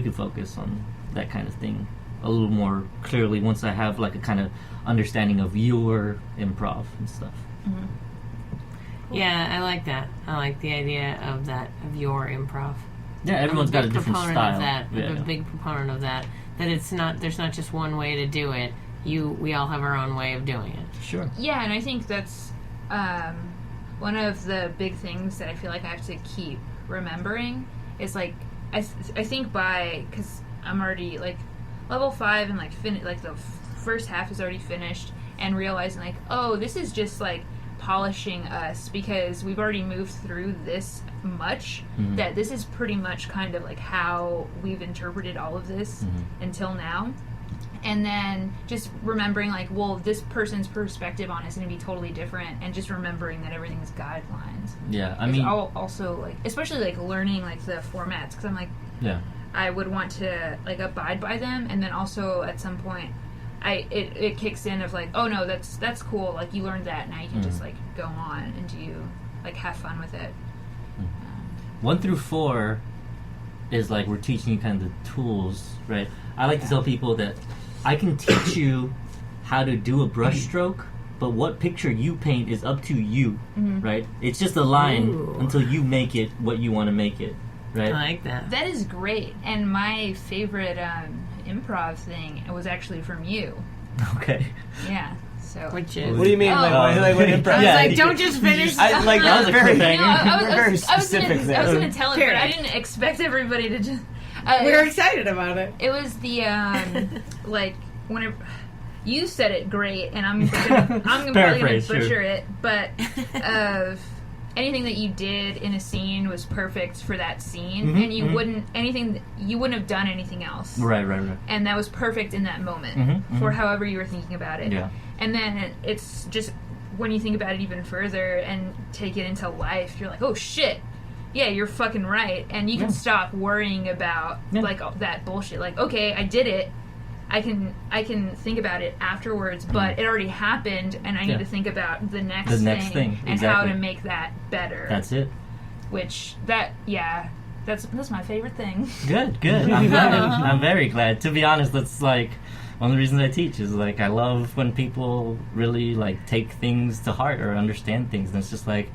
we could focus on that kind of thing a little more clearly once I have like a kind of understanding of your improv and stuff. Mm-hmm. Cool. Yeah, I like that. I like the idea of your improv. Yeah, everyone's got a different style. I'm a big proponent of that. That there's not just one way to do it. We all have our own way of doing it. Sure. Yeah, and I think that's one of the big things that I feel like I have to keep remembering is like I think because I'm already like level 5 and like the first half is already finished, and realizing like, oh, this is just like polishing us because we've already moved through this much that this is pretty much kind of like how we've interpreted all of this until now. And then just remembering like, well, this person's perspective on it is going to be totally different, and just remembering that everything is guidelines. Yeah, I mean, also like, especially like learning like the formats, because I'm like, I would want to like abide by them, and then also at some point it kicks in of like, oh no, that's cool, like you learned that, now you can just like go on and do like have fun with it. 1 through 4 is like we're teaching you kind of the tools, right? I like to tell people that I can teach you how to do a brush stroke, but what picture you paint is up to you, right? It's just a line until you make it what you want to make it, right? I like that. That is great. And my favorite improv thing was actually from you. Okay. Yeah. So. Which is? What do you mean? Like what improv? I was like, don't just finish. That was very, very specific. I was going to tell it, but I didn't expect everybody to just. We were excited about it. It was the like whenever you said it great, and I'm probably gonna butcher it, but anything that you did in a scene was perfect for that scene, and you wouldn't have done anything else. Right. And that was perfect in that moment for however you were thinking about it. Yeah. And then it's just when you think about it even further and take it into life, you're like, oh shit. Yeah, you're fucking right, and you can stop worrying about like that bullshit. Like, okay, I did it. I can think about it afterwards, but it already happened, and I need to think about the next thing and how to make that better. That's it. Which that's my favorite thing. Good. I'm glad. I'm very glad. To be honest, that's like one of the reasons I teach is like I love when people really like take things to heart or understand things, and it's just like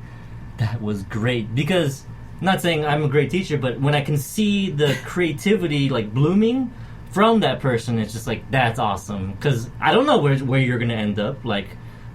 that was great because. I'm not saying I'm a great teacher, but when I can see the creativity like blooming from that person, it's just like that's awesome. Because I don't know where you're gonna end up. Like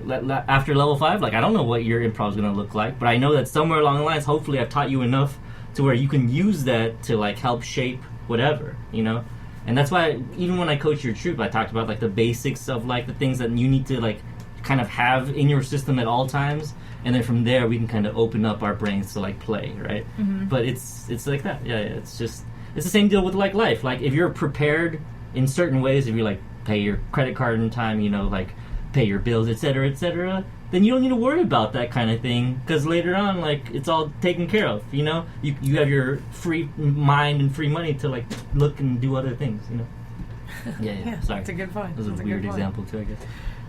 after level 5, like I don't know what your improv is gonna look like, but I know that somewhere along the lines, hopefully, I've taught you enough to where you can use that to like help shape whatever, you know. And that's why even when I coach your troupe, I talked about like the basics of like the things that you need to like kind of have in your system at all times. And then from there, we can kind of open up our brains to like play, right? But it's like that. Yeah, it's just it's the same deal with like life. Like if you're prepared in certain ways, if you like pay your credit card in time, you know, like pay your bills, etc., then you don't need to worry about that kind of thing because later on, like it's all taken care of. You know, you have your free mind and free money to like look and do other things. You know. Yeah. Sorry, that's a good point. That was a weird example too, I guess.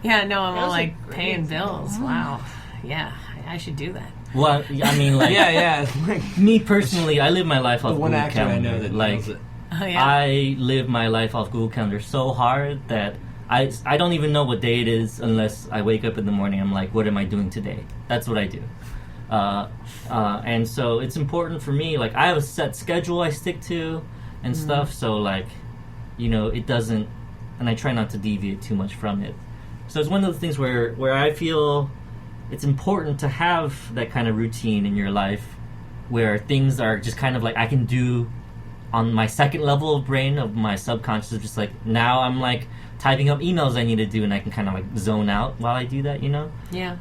Yeah, no, I'm all like paying bills. Wow. Yeah, I should do that. Well, I mean, like, me personally, I live my life off Google Calendar. I know that like, it. I live my life off Google Calendar so hard that I don't even know what day it is unless I wake up in the morning. I'm like, what am I doing today? That's what I do. And so it's important for me. Like, I have a set schedule I stick to and stuff. So, like, you know, it doesn't, and I try not to deviate too much from it. So it's one of those things where I feel it's important to have that kind of routine in your life where things are just kind of like I can do on my second level of brain of my subconscious. Just like now I'm like typing up emails I need to do and I can kind of like zone out while I do that, you know? Yeah.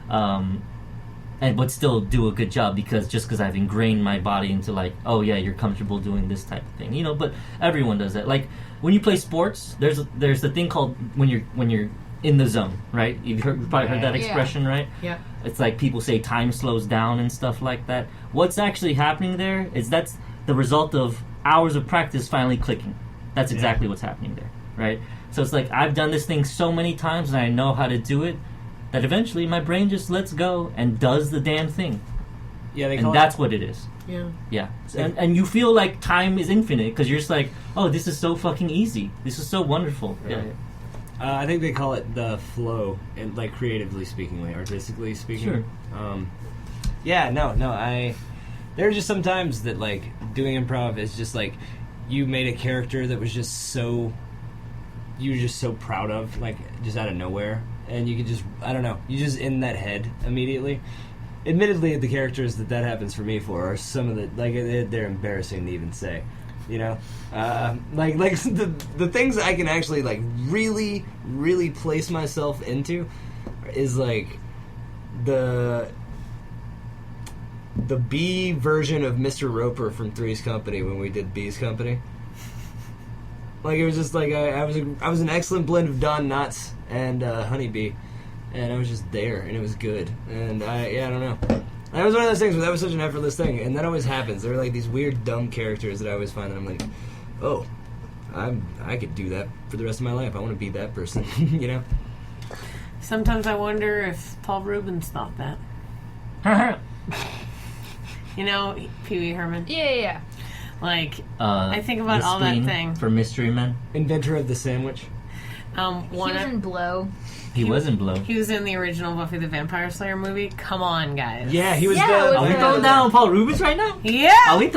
But still do a good job because I've ingrained my body into like, oh yeah, you're comfortable doing this type of thing, you know? But everyone does that. Like when you play sports, there's the thing called when you're in the zone, right? You've probably heard that expression, right? Yeah. It's like people say time slows down and stuff like that. What's actually happening there is that's the result of hours of practice finally clicking. That's exactly what's happening there, right? So it's like I've done this thing so many times and I know how to do it that eventually my brain just lets go and does the damn thing. Yeah, and that's what it is. Yeah. Yeah. And you feel like time is infinite because you're just like, oh, this is so fucking easy. This is so wonderful. Right. Yeah. I think they call it the flow, and like creatively speaking, like artistically speaking. Sure. There are just some times that like doing improv is just like you made a character that was just so you were just so proud of, like just out of nowhere, and you could just you're just in that head immediately. Admittedly, the characters that happens for me for are some of the like they're embarrassing to even say. You know, like the things I can actually like really, really place myself into is like the B version of Mr. Roper from Three's Company when we did B's Company. Like it was just like I was an excellent blend of Don Knotts and Honeybee, and I was just there, and it was good. And I don't know. That was one of those things where that was such an effortless thing, and that always happens. There are like these weird, dumb characters that I always find that I'm like, oh, I could do that for the rest of my life. I want to be that person, you know? Sometimes I wonder if Paul Rubens thought that. You know, Pee Wee Herman? Yeah. Like, I think about all that thing. For Mystery Men. Inventor of the sandwich. He was in Blow. He was in Blow. He was in the original Buffy the Vampire Slayer movie. Come on, guys. Yeah, he was Are we throwing down on Paul Rubens right now? Yeah. Are we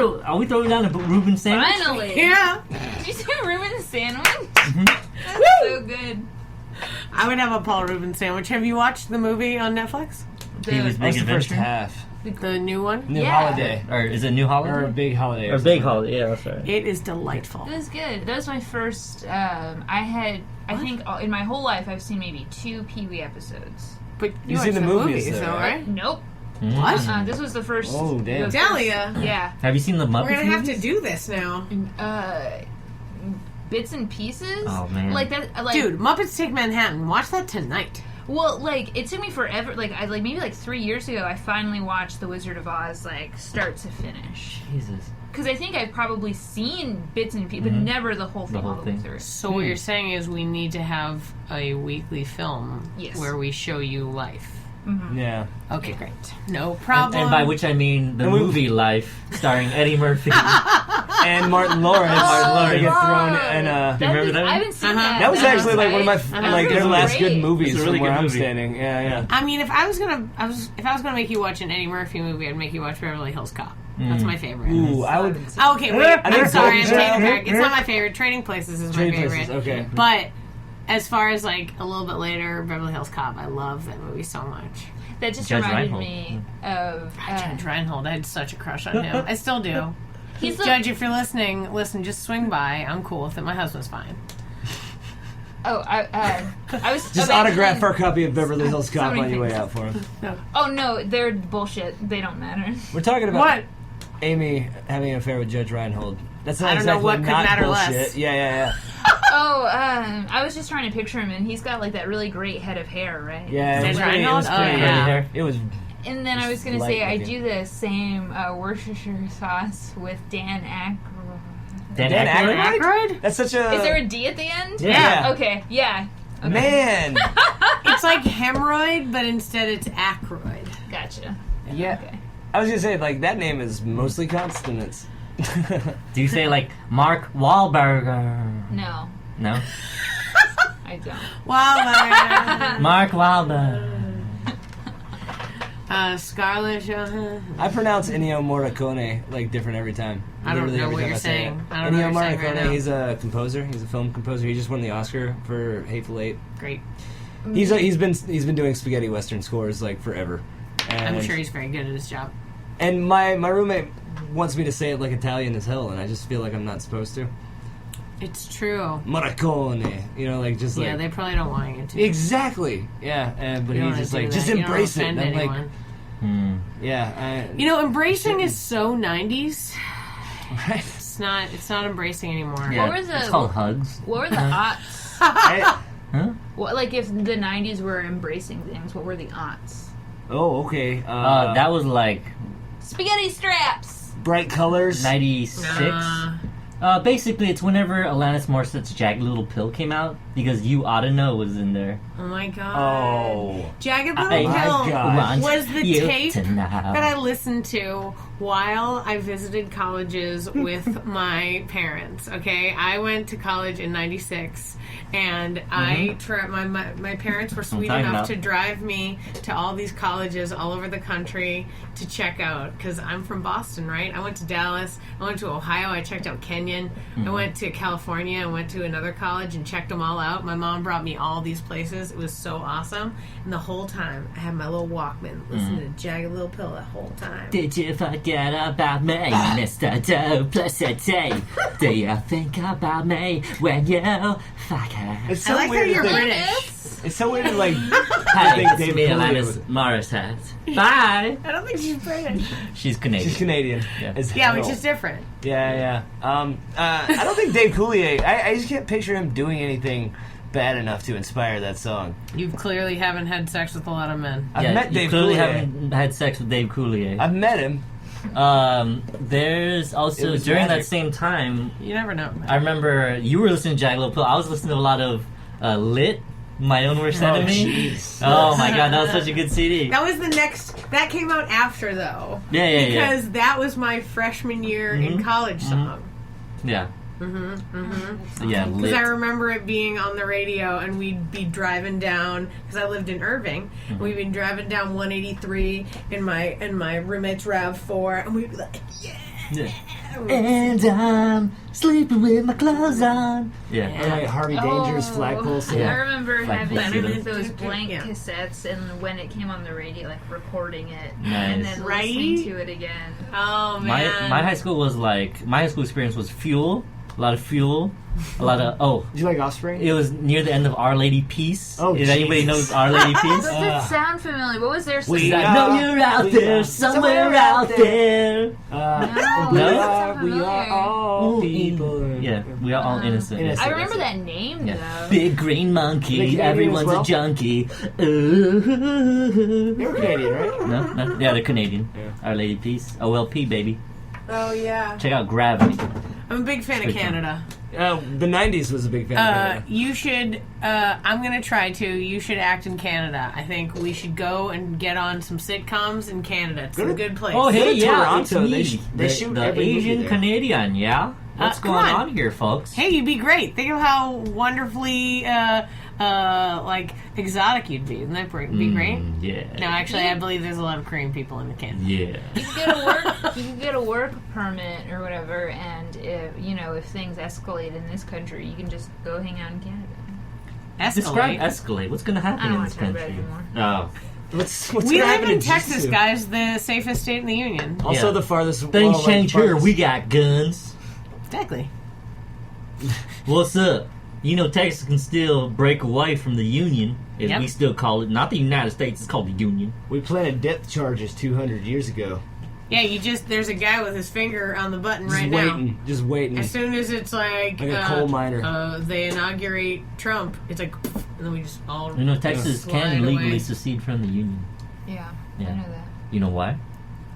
throwing down a Rubens sandwich? Finally. Yeah. Did you say Reuben's sandwich? Mm-hmm. That's so good. I would have a Paul Rubens sandwich. Have you watched the movie on Netflix? He was Big That's the first Adventure? half. The new one? New Yeah. Holiday. Or is it New Holiday? Or Big Holiday. Or Big Holiday, yeah, that's right. It is delightful. It was good. That was my first. I think in my whole life I've seen maybe 2 Pee Wee episodes. But You've watched seen the movies, though, though, right? Nope. What? This was the first. Oh, damn. the first- Delia. Yeah. Have you seen the Muppets We're gonna have to movies? do this now. Bits and pieces. Oh, man. Like that. Like, Dude, Muppets Take Manhattan. Watch that tonight. Well, like it took me forever. Like maybe 3 years ago, I finally watched The Wizard of Oz like start to finish. Jesus. Because I think I've probably seen bits and pieces, but never the whole thing. whole all the way thing. through. So what you're saying is we need to have a weekly film where we show you life. Mm-hmm. Yeah. Okay, great. No problem. And by which I mean the movie Life, starring Eddie Murphy. And Martin Lawrence. Get thrown in a... Do you remember that? I haven't seen that. That was actually like one of my like their last good great. movies It's a really from where good I'm movie. standing. Yeah. I mean, if I was gonna make you watch an Eddie Murphy movie, I'd make you watch Beverly Hills Cop. That's my favorite. Ooh, I would. Oh, okay, wait. I think I'm sorry. I'm Golden taking Child- back. It's not my favorite. Trading Places is my Trading favorite. Places, okay. But as far as like a little bit later, Beverly Hills Cop, I love that movie so much. That just Judge reminded Reinhold. me of. Judge Reinhold, I had such a crush on him. I still do. He's the, Judge, if you're listening, just swing by. I'm cool with it. My husband's fine. I was Just imagining- autograph our copy of Beverly Hills Cop many on your way things. out for him. Oh no, they're bullshit. They don't matter. We're talking about What? Amy having an affair with Judge Reinhold. That's not I don't know exactly what could not matter bullshit. less. Yeah. I was just trying to picture him, and he's got like that really great head of hair, right? Yeah, Judge it was pretty, Reinhold? it was pretty Oh, good. yeah. It was. And then I was gonna Light say I looking. do the same Worcestershire sauce with Dan Aykroyd. Dan Dan Aykroyd? Aykroyd? That's such a. Is there a D at the end? Yeah. Okay. Yeah. Okay. Man. It's like hemorrhoid, but instead it's Aykroyd. Gotcha. Yeah. Okay. I was gonna say like that name is mostly consonants. Do you say like Mark Wahlberg? No, No? I don't. Wow, Mark Wahlberg. Scarlett Johansson. I pronounce Ennio Morricone like different every time. I don't Literally know every what time you're I say saying. it. I don't know Ennio what you're saying right Morricone, now. he's a composer. He's a film composer. He just won the Oscar for Hateful Eight. Great. He's been doing spaghetti western scores like forever. And, I'm sure he's very good at his job. And my roommate wants me to say it like Italian as hell, and I just feel like I'm not supposed to. It's true. Morricone, like just like Yeah, they probably don't want you to. exactly. Yeah, but You don't he's wanna just do like that. just You don't embrace it. offend And I'm like, anyone. yeah, Embracing is so 90s. right. It's not embracing anymore. Yeah, What was it's the- called hugs. What were the aughts? Huh? What, like if the '90s were embracing things, what were the aughts? Oh, okay. That was like Spaghetti straps. bright colors. 96. Basically, it's whenever Alanis Morissette's Jagged Little Pill came out, because You Oughta Know was in there. Oh my god. Oh. Jagged Little I Pill God. was the you tape to know. that I listened to while I visited colleges with my parents. Okay, I went to college in '96, and my parents were sweet talking enough about. to drive me to all these colleges all over the country to check out, because I'm from Boston, right? I went to Dallas, I went to Ohio, I checked out Kenyon, I went to California, I went to another college and checked them all out. My mom brought me all these places. It was so awesome, and the whole time I had my little Walkman listening to Jagged Little Pill the whole time. Did you forget about me, Mr. Duplicity? Do you think about me when you fuck her? It's so I like how weird. you're to think- British. It's so weird to like. Hey, think it's Dave me, Coulier Alanis Morissette. Bye. I don't think she's British. She's Canadian. She's Canadian. Yeah. as Yeah, hell. which is different. Yeah. I don't think Dave Coulier. I just can't picture him doing anything bad enough to inspire that song. You clearly haven't had sex with a lot of men. I've met you Dave clearly Coulier. haven't had sex with Dave Coulier. I've met him. There's It also, was during magic. that same time, You never know. I remember you were listening to Jagged Little Pill. I was listening to a lot of Lit, My Own Worst Enemy. jeez. Oh my god, that was such a good CD. That was the next. That came out after, though. Yeah. Because that was my freshman year in college song. Yeah. Yeah, Because Lit. I remember it being on the radio, and we'd be driving down, because I lived in Irving, and we'd be driving down 183 in my roommate's RAV4, and we'd be like, Yeah. And I'm sleeping with my clothes on. Yeah. Or like Harvey Danger's Flagpole I City. remember Flagpole having City. those blank Yeah. cassettes, and when it came on the radio, like recording it, Nice. and then Right? listening to it again. oh man. My high school was like, my high school experience was Fuel, a lot of Fuel, a lot of, Did you like Offspring? it was near the end of Our Lady Peace. Oh, if anybody Jesus. knows Our Lady Peace. Does it sound familiar? What was their We song? I know you're out there, somewhere out there. No, we that doesn't are, sound we familiar. are all Ooh, people. Yeah, we are all innocent. Innocent. I remember that name Yeah. though. Big green They monkey, Canadian everyone's as well? a junkie. Ooh. They were Canadian, right? No? Yeah, they're Canadian. Yeah. Our Lady Peace. OLP, baby. Oh yeah. Check out Gravity. I'm a big fan of Good Canada. The 90s was a big fan of Canada. You should. I'm gonna try to. You should act in Canada. I think we should go and get on some sitcoms in Canada. It's a good place. Oh, hey, to yeah, Toronto. it's me. They shoot the every movie Asian there. Canadian, yeah? What's come going on. on here, folks? Hey, you'd be great. Think of how wonderfully like exotic you'd be. Wouldn't that be great? Yeah. No, actually, I believe there's a lot of Korean people in Canada. Yeah. You can get a work permit or whatever, and if things escalate in this country, you can just go hang out in Canada. Describe Escalate. escalate. What's going to I happen don't in want this to talk about it country? anymore. Oh. What's We gonna live happen in Texas, G-Su? guys. The safest state in the union. Also Yeah. the farthest... Things well, change here. farthest- We got guns. Exactly. What's up? Texas can still break away from the Union, if Yep. we still call it. Not the United States, it's called the Union. We planted depth charges 200 years ago. Yeah, there's a guy with his finger on the button Just right waiting. now. Just waiting. As soon as it's like Like a coal miner. they inaugurate Trump, it's like, and then we just all Texas slide can legally away. secede from the Union. Yeah, Yeah. I know that. You know why?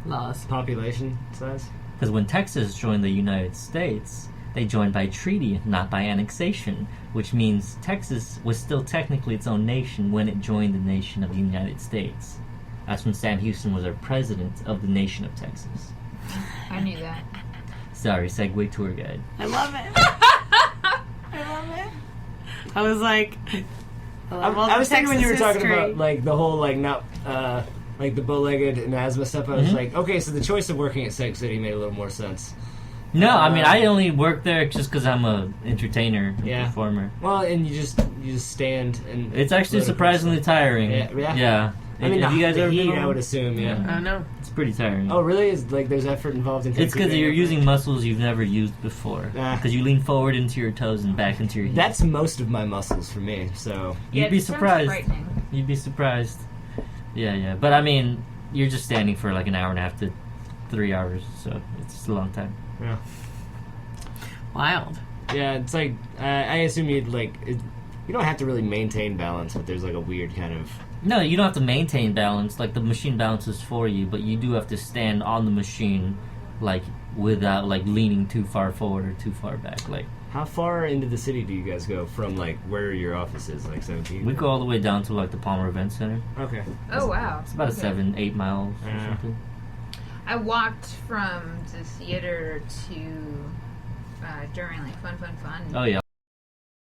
Laws. Population size? Because when Texas joined the United States, they joined by treaty, not by annexation, which means Texas was still technically its own nation when it joined the nation of the United States. That's when Sam Houston was our president of the nation of Texas. I knew that. Sorry, Segway tour guide. I love it. I love it. I was like, I was thinking when you were talking about like the whole like not like the bow-legged and asthma stuff. I was like, okay, so the choice of working at Sex City made a little more sense. No, I mean, I only work there just because I'm a entertainer, Yeah. performer. Well, and you just stand and It's actually surprisingly tiring. Yeah. I mean, Have you guys the ever heat, been I on? would assume, yeah. I don't know. It's pretty tiring. Oh, really? Is like there's effort involved in? It's because taking you're it? using muscles you've never used before. Ah. Because you lean forward into your toes and back into your heels. That's most of my muscles for me. So You'd be it sounds surprised. frightening. You'd be surprised. Yeah. But I mean, you're just standing for like an hour and a half to 3 hours, so it's just a long time. yeah, Wild. yeah. It's like I assume you'd like you don't have to really maintain balance, but there's like a weird kind of No, you don't have to maintain balance. Like, the machine balances for you, but you do have to stand on the machine, like, without like leaning too far forward or too far back. Like, How far into the city do you guys go from like where your office is, like 17? we go all the way down to like the Palmer Event Center. Okay. Oh wow. It's about Okay. 7-8 miles or Yeah. something. I walked from the theater to during like fun. Oh yeah.